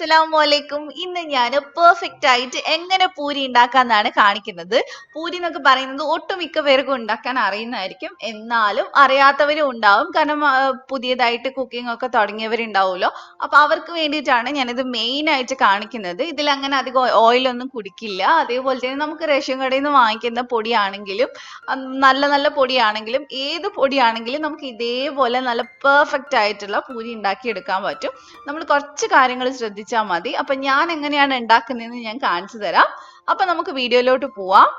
അസ്സലാമലൈക്കും. ഇന്ന് ഞാൻ പെർഫെക്റ്റ് ആയിട്ട് എങ്ങനെ പൂരി ഉണ്ടാക്കാന്നാണ് കാണിക്കുന്നത്. പൂരി എന്നൊക്കെ പറയുന്നത് ഒട്ടുമിക്ക പേർക്കും ഉണ്ടാക്കാൻ അറിയുന്നതായിരിക്കും. എന്നാലും അറിയാത്തവരും ഉണ്ടാവും. കാരണം പുതിയതായിട്ട് കുക്കിംഗ് ഒക്കെ തുടങ്ങിയവരുണ്ടാവുമല്ലോ. അപ്പൊ അവർക്ക് വേണ്ടിയിട്ടാണ് ഞാനിത് മെയിൻ ആയിട്ട് കാണിക്കുന്നത്. ഇതിൽ അങ്ങനെ അധികം ഓയിലൊന്നും കുടിക്കില്ല. അതേപോലെ തന്നെ നമുക്ക് റേഷൻ കടയിൽ നിന്ന് വാങ്ങിക്കുന്ന പൊടിയാണെങ്കിലും നല്ല നല്ല പൊടിയാണെങ്കിലും ഏത് പൊടിയാണെങ്കിലും നമുക്ക് ഇതേപോലെ നല്ല പെർഫെക്റ്റ് ആയിട്ടുള്ള പൂരി ഉണ്ടാക്കി എടുക്കാൻ പറ്റും. നമ്മൾ കുറച്ച് കാര്യങ്ങൾ ശ്രദ്ധിച്ചാൽ മതി. അപ്പൊ ഞാൻ എങ്ങനെയാണ് ഉണ്ടാക്കുന്നതെന്ന് ഞാൻ കാണിച്ചു തരാം. അപ്പൊ നമുക്ക് വീഡിയോയിലോട്ട് പോവാം.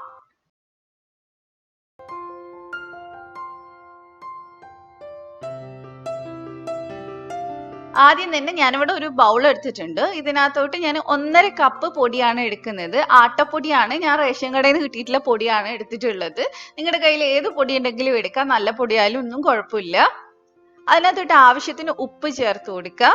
ആദ്യം തന്നെ ഞാനിവിടെ ഒരു ബൗൾ എടുത്തിട്ടുണ്ട്. ഇതിനകത്തോട്ട് ഞാൻ 1.5 കപ്പ് പൊടിയാണ് എടുക്കുന്നത്. ആട്ടപ്പൊടിയാണ്. ഞാൻ റേഷൻ കടയിൽ നിന്ന് കിട്ടിയിട്ടുള്ള പൊടിയാണ് എടുത്തിട്ടുള്ളത്. നിങ്ങളുടെ കയ്യിൽ ഏത് പൊടി ഉണ്ടെങ്കിലും എടുക്കാം. നല്ല പൊടിയായാലും ഒന്നും കുഴപ്പമില്ല. അതിനകത്തോട്ട് ആവശ്യത്തിന് ഉപ്പ് ചേർത്ത് കൊടുക്കുക.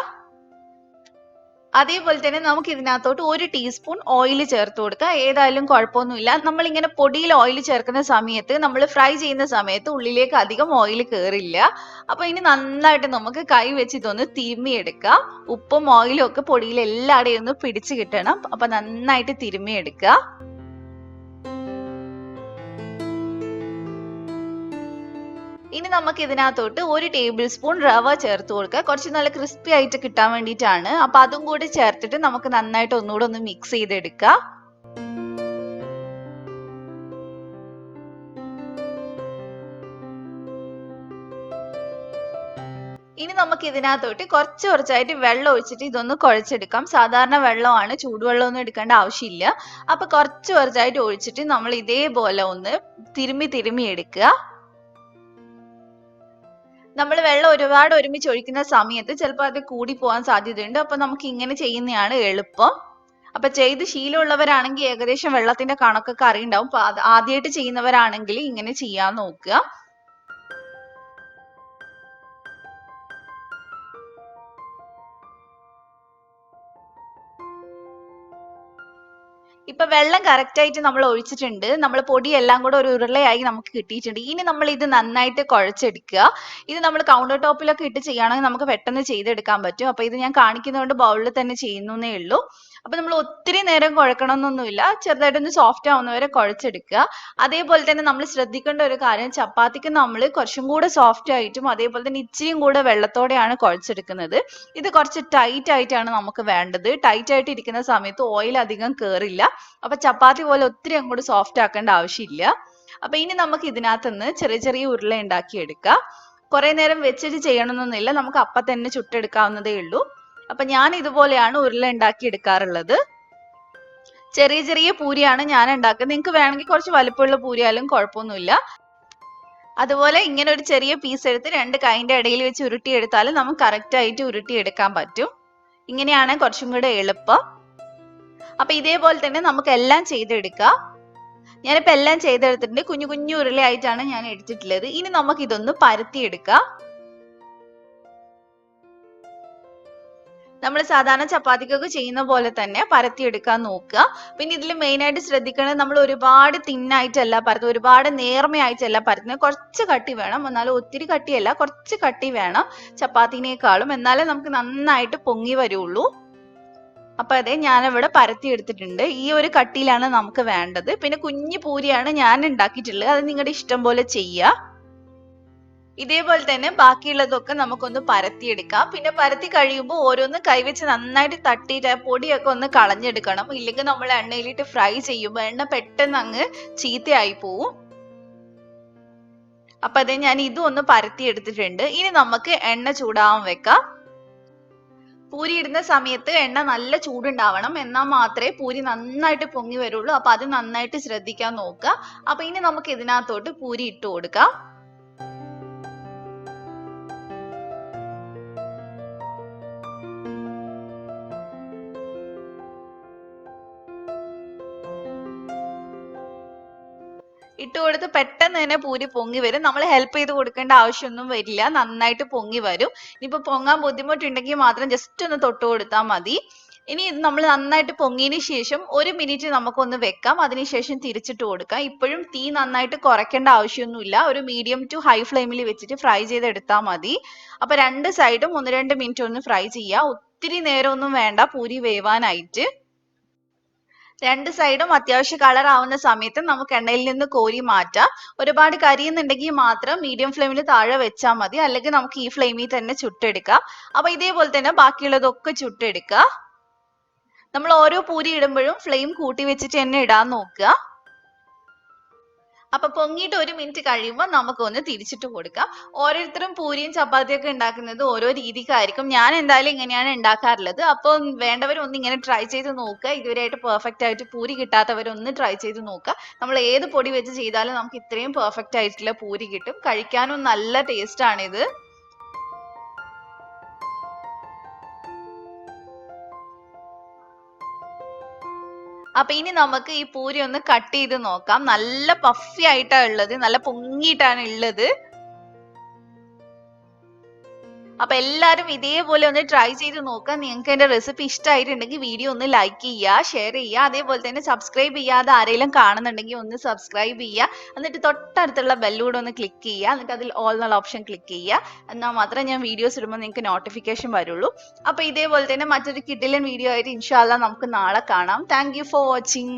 അതേപോലെ തന്നെ നമുക്ക് ഇതിനകത്തോട്ട് 1 ടീസ്പൂൺ ഓയിൽ ചേർത്ത് കൊടുക്കുക. ഏതായാലും കുഴപ്പമൊന്നുമില്ല. നമ്മളിങ്ങനെ പൊടിയിൽ ഓയിൽ ചേർക്കുന്ന സമയത്ത് നമ്മൾ ഫ്രൈ ചെയ്യുന്ന സമയത്ത് ഉള്ളിലേക്ക് അധികം ഓയിൽ കയറില്ല. അപ്പൊ ഇനി നന്നായിട്ട് നമുക്ക് കൈ വെച്ച് ഇതൊന്ന് തിരുമ്മിയെടുക്കാം. ഉപ്പും ഓയിലും ഒക്കെ പൊടിയിൽ എല്ലായിടെയും ഒന്ന് പിടിച്ച് കിട്ടണം. അപ്പൊ നന്നായിട്ട് തിരുമ്മിയെടുക്കുക. ഇനി നമുക്ക് ഇതിനകത്തോട്ട് 1 ടേബിൾ സ്പൂൺ റവ ചേർത്ത് കൊടുക്കുക. കുറച്ച് നല്ല ക്രിസ്പി ആയിട്ട് കിട്ടാൻ വേണ്ടിയിട്ടാണ്. അപ്പൊ അതും കൂടി ചേർത്തിട്ട് നമുക്ക് നന്നായിട്ട് ഒന്നുകൂടെ ഒന്ന് മിക്സ് ചെയ്തെടുക്കുക. ഇനി നമുക്ക് ഇതിനകത്തോട്ട് കുറച്ചായിട്ട് വെള്ളം ഒഴിച്ചിട്ട് ഇതൊന്ന് കുഴച്ചെടുക്കാം. സാധാരണ വെള്ളമാണ്, ചൂടുവെള്ളമൊന്നും എടുക്കേണ്ട ആവശ്യമില്ല. അപ്പൊ കുറച്ചായിട്ട് ഒഴിച്ചിട്ട് നമ്മൾ ഇതേപോലെ ഒന്ന് തിരുമ്മി എടുക്കുക. നമ്മൾ വെള്ളം ഒരുപാട് ഒരുമിച്ച് ഒഴിക്കുന്ന സമയത്ത് ചിലപ്പോൾ അത് കൂടി പോകാൻ സാധ്യതയുണ്ട്. അപ്പൊ നമുക്ക് ഇങ്ങനെ ചെയ്യുന്നതാണ് എളുപ്പം. അപ്പൊ ചെയ്ത് ശീലമുള്ളവരാണെങ്കിൽ ഏകദേശം വെള്ളത്തിന്റെ കണക്കൊക്കെ അറിയുണ്ടാവും. അപ്പൊ ആദ്യമായിട്ട് ചെയ്യുന്നവരാണെങ്കിൽ ഇങ്ങനെ ചെയ്യാൻ നോക്കുക. ഇപ്പൊ വെള്ളം കറക്റ്റ് ആയിട്ട് നമ്മൾ ഒഴിച്ചിട്ടുണ്ട്. നമ്മൾ പൊടി എല്ലാം കൂടെ ഒരു ഉരുളയായി നമുക്ക് കിട്ടിയിട്ടുണ്ട്. ഇനി നമ്മൾ ഇത് നന്നായിട്ട് കുഴച്ചെടുക്കുക. ഇത് നമ്മൾ കൗണ്ടർ ടോപ്പിലൊക്കെ ഇട്ട് ചെയ്യുകയാണെങ്കിൽ നമുക്ക് പെട്ടെന്ന് ചെയ്തെടുക്കാൻ പറ്റും. അപ്പൊ ഇത് ഞാൻ കാണിക്കുന്നതുകൊണ്ട് ബൗളിൽ തന്നെ ചെയ്യുന്നേ ഉള്ളൂ. അപ്പൊ നമ്മൾ ഒത്തിരി നേരം കുഴക്കണമെന്നൊന്നുമില്ല. ചെറുതായിട്ടൊന്ന് സോഫ്റ്റ് ആവുന്നവരെ കുഴച്ചെടുക്കുക. അതേപോലെ തന്നെ നമ്മൾ ശ്രദ്ധിക്കേണ്ട ഒരു കാര്യം, ചപ്പാത്തിക്ക് നമ്മൾ കുറച്ചും കൂടെ സോഫ്റ്റ് ആയിട്ടും അതേപോലെ തന്നെ ഇച്ചിരിയും കൂടെ വെള്ളത്തോടെയാണ് കുഴച്ചെടുക്കുന്നത്. ഇത് കുറച്ച് ടൈറ്റ് ആയിട്ടാണ് നമുക്ക് വേണ്ടത്. ടൈറ്റ് ആയിട്ട് ഇരിക്കുന്ന സമയത്ത് ഓയിൽ അധികം കയറില്ല. അപ്പൊ ചപ്പാത്തി പോലെ ഒത്തിരി അങ്ങോട്ട് സോഫ്റ്റ് ആക്കേണ്ട ആവശ്യമില്ല. അപ്പൊ ഇനി നമുക്ക് ഇതിനകത്തുനിന്ന് ചെറിയ ഉരുള ഉണ്ടാക്കി എടുക്കാം. കുറെ നേരം വെച്ചിട്ട് ചെയ്യണമെന്നൊന്നുമില്ല. നമുക്ക് അപ്പം തന്നെ ചുട്ടെടുക്കാവുന്നതേ ഉള്ളൂ. അപ്പൊ ഞാൻ ഇതുപോലെയാണ് ഉരുള ഉണ്ടാക്കി എടുക്കാറുള്ളത്. ചെറിയ പൂരിയാണ് ഞാൻ ഉണ്ടാക്കുന്നത്. നിങ്ങൾക്ക് വേണമെങ്കിൽ കുറച്ച് വലിപ്പമുള്ള പൂരിയായാലും കുഴപ്പമൊന്നുമില്ല. അതുപോലെ ഇങ്ങനെ ഒരു ചെറിയ പീസ് എടുത്ത് 2 കൈന്റെ ഇടയിൽ വെച്ച് ഉരുട്ടിയെടുത്താലും നമുക്ക് കറക്റ്റ് ആയിട്ട് ഉരുട്ടിയെടുക്കാൻ പറ്റും. ഇങ്ങനെയാണ് കുറച്ചും കൂടെ എളുപ്പം. അപ്പൊ ഇതേപോലെ തന്നെ നമുക്ക് എല്ലാം ചെയ്തെടുക്കാം. ഞാനിപ്പോ എല്ലാം ചെയ്തെടുത്തിട്ടുണ്ട്. കുഞ്ഞു ഉരുളയായിട്ടാണ് ഞാൻ എടുത്തിട്ടുള്ളത്. ഇനി നമുക്ക് ഇതൊന്ന് പരത്തിയെടുക്കാം. നമ്മൾ സാധാരണ ചപ്പാത്തിക്കൊക്കെ ചെയ്യുന്ന പോലെ തന്നെ പരത്തിയെടുക്കാൻ നോക്കുക. പിന്നെ ഇതിൽ മെയിൻ ആയിട്ട് ശ്രദ്ധിക്കേണ്ടത്, നമ്മൾ ഒരുപാട് തിന്നായിട്ടല്ല പരത്തുന്നത്, ഒരുപാട് നേർമയായിട്ടല്ല പരത്തുന്നത്. കുറച്ച് കട്ടി വേണം. എന്നാലും ഒത്തിരി കട്ടിയല്ല, കുറച്ച് കട്ടി വേണം ചപ്പാത്തിനേക്കാളും. എന്നാലേ നമുക്ക് നന്നായിട്ട് പൊങ്ങി വരുള്ളൂ. അപ്പൊ അതെ, ഞാനിവിടെ പരത്തി എടുത്തിട്ടുണ്ട്. ഈ ഒരു കട്ടിയിലാണ് നമുക്ക് വേണ്ടത്. പിന്നെ കുഞ്ഞു പൂരിയാണ് ഞാൻ ഉണ്ടാക്കിയിട്ടുള്ളത്. അത് നിങ്ങളുടെ ഇഷ്ടം പോലെ ചെയ്യുക. ഇതേപോലെ തന്നെ ബാക്കിയുള്ളതൊക്കെ നമുക്കൊന്ന് പരത്തിയെടുക്കാം. പിന്നെ പരത്തി കഴിയുമ്പോൾ ഓരോന്ന് കൈവച്ച് നന്നായിട്ട് തട്ടിയിട്ട് പൊടിയൊക്കെ ഒന്ന് കളഞ്ഞെടുക്കണം. ഇല്ലെങ്കിൽ നമ്മൾ എണ്ണയിലിട്ട് ഫ്രൈ ചെയ്യുമ്പോൾ എണ്ണ പെട്ടെന്ന് അങ്ങ് ചീത്തയായി പോവും. അപ്പൊ അതെ, ഞാൻ ഇതും ഒന്ന് പരത്തി എടുത്തിട്ടുണ്ട്. ഇനി നമുക്ക് എണ്ണ ചൂടാവാൻ വെക്കാം. പൂരി ഇടുന്ന സമയത്ത് എണ്ണ നല്ല ചൂടുണ്ടാവണം. എന്നാൽ മാത്രമേ പൂരി നന്നായിട്ട് പൊങ്ങി വരുള്ളൂ. അപ്പൊ അത് നന്നായിട്ട് ശ്രദ്ധിക്കാൻ നോക്കുക. അപ്പൊ ഇനി നമുക്ക് ഇതിനകത്തോട്ട് പൂരി ഇട്ട് കൊടുക്കാം. ഇട്ട് കൊടുത്ത് പെട്ടെന്ന് തന്നെ പൂരി പൊങ്ങി വരും. നമ്മൾ ഹെൽപ്പ് ചെയ്ത് കൊടുക്കേണ്ട ആവശ്യമൊന്നും വരില്ല. നന്നായിട്ട് പൊങ്ങി വരും. ഇനിയിപ്പോ പൊങ്ങാൻ ബുദ്ധിമുട്ടുണ്ടെങ്കിൽ മാത്രം ജസ്റ്റ് ഒന്ന് തൊട്ട് കൊടുത്താൽ മതി. ഇനി നമ്മൾ നന്നായിട്ട് പൊങ്ങിയതിന് ശേഷം 1 മിനിറ്റ് നമുക്കൊന്ന് വെക്കാം. അതിനുശേഷം തിരിച്ചിട്ട് കൊടുക്കാം. ഇപ്പോഴും തീ നന്നായിട്ട് കുറയ്ക്കേണ്ട ആവശ്യമൊന്നുമില്ല. ഒരു മീഡിയം ടു ഹൈ ഫ്ലെയിമിൽ വെച്ചിട്ട് ഫ്രൈ ചെയ്തെടുത്താൽ മതി. അപ്പൊ 2 സൈഡും 1-2 മിനിറ്റ് ഒന്ന് ഫ്രൈ ചെയ്യുക. ഒത്തിരി നേരമൊന്നും വേണ്ട പൂരി വേവാനായിട്ട്. രണ്ട് സൈഡും അത്യാവശ്യം കളർ ആവുന്ന സമയത്ത് നമുക്ക് എണ്ണയിൽ നിന്ന് കോരി മാറ്റാം. ഒരുപാട് കരിയുന്നുണ്ടെങ്കിൽ മാത്രം മീഡിയം ഫ്ലെയിമിൽ താഴെ വെച്ചാൽ മതി, അല്ലെങ്കിൽ നമുക്ക് ഈ ഫ്ലെയിമിൽ തന്നെ ചുട്ടെടുക്കാം. അപ്പൊ ഇതേപോലെ തന്നെ ബാക്കിയുള്ളതൊക്കെ ചുട്ടെടുക്കുക. നമ്മൾ ഓരോ പൂരി ഇടുമ്പോഴും ഫ്ലെയിം കൂട്ടി വെച്ചിട്ട് തന്നെ ഇടാൻ നോക്കുക. അപ്പൊ പൊങ്ങിയിട്ട് 1 മിനിറ്റ് കഴിയുമ്പോൾ നമുക്കൊന്ന് തിരിച്ചിട്ട് കൊടുക്കാം. ഓരോരുത്തരും പൂരിയും ചപ്പാത്തിയൊക്കെ ഉണ്ടാക്കുന്നത് ഓരോ രീതിക്കായിരിക്കും. ഞാൻ എന്തായാലും ഇങ്ങനെയാണ് ഉണ്ടാക്കാറുള്ളത്. അപ്പോൾ വേണ്ടവർ ഒന്ന് ഇങ്ങനെ ട്രൈ ചെയ്ത് നോക്കുക. ഇതുവരെയായിട്ട് പെർഫെക്റ്റ് ആയിട്ട് പൂരി കിട്ടാത്തവരൊന്ന് ട്രൈ ചെയ്ത് നോക്കുക. നമ്മൾ ഏത് പൊടി വെച്ച് ചെയ്താലും നമുക്ക് ഇത്രയും പെർഫെക്റ്റ് ആയിട്ടുള്ള പൂരി കിട്ടും. കഴിക്കാനും നല്ല ടേസ്റ്റ് ആണിത്. അപ്പൊ ഇനി നമുക്ക് ഈ പൂരി ഒന്ന് കട്ട് ചെയ്ത് നോക്കാം. നല്ല പഫി ആയിട്ടാണ് ഉള്ളത്, നല്ല പൊങ്ങിയിട്ടാണ് ഉള്ളത്. അപ്പൊ എല്ലാരും ഇതേപോലെ ഒന്ന് ട്രൈ ചെയ്ത് നോക്കുക. നിങ്ങൾക്ക് എന്റെ റെസിപ്പി ഇഷ്ടമായിട്ടുണ്ടെങ്കിൽ വീഡിയോ ഒന്ന് ലൈക്ക് ചെയ്യുക, ഷെയർ ചെയ്യുക. അതേപോലെ തന്നെ സബ്സ്ക്രൈബ് ചെയ്യാതെ ആരെങ്കിലും കാണുന്നുണ്ടെങ്കിൽ ഒന്ന് സബ്സ്ക്രൈബ് ചെയ്യുക. എന്നിട്ട് തൊട്ടടുത്തുള്ള ബെല്ലൂടെ ഒന്ന് ക്ലിക്ക് ചെയ്യുക. എന്നിട്ട് അതിൽ ഓൾ എന്നുള്ള ഓപ്ഷൻ ക്ലിക്ക് ചെയ്യുക. എന്നാൽ മാത്രമേ ഞാൻ വീഡിയോസ് ഇടുമ്പോൾ നിങ്ങൾക്ക് നോട്ടിഫിക്കേഷൻ വരുള്ളൂ. അപ്പൊ ഇതേപോലെ തന്നെ മറ്റൊരു കിഡിലൻ വീഡിയോ ആയിട്ട് ഇൻഷാല്ലാ നമുക്ക് നാളെ കാണാം. Thank you for watching.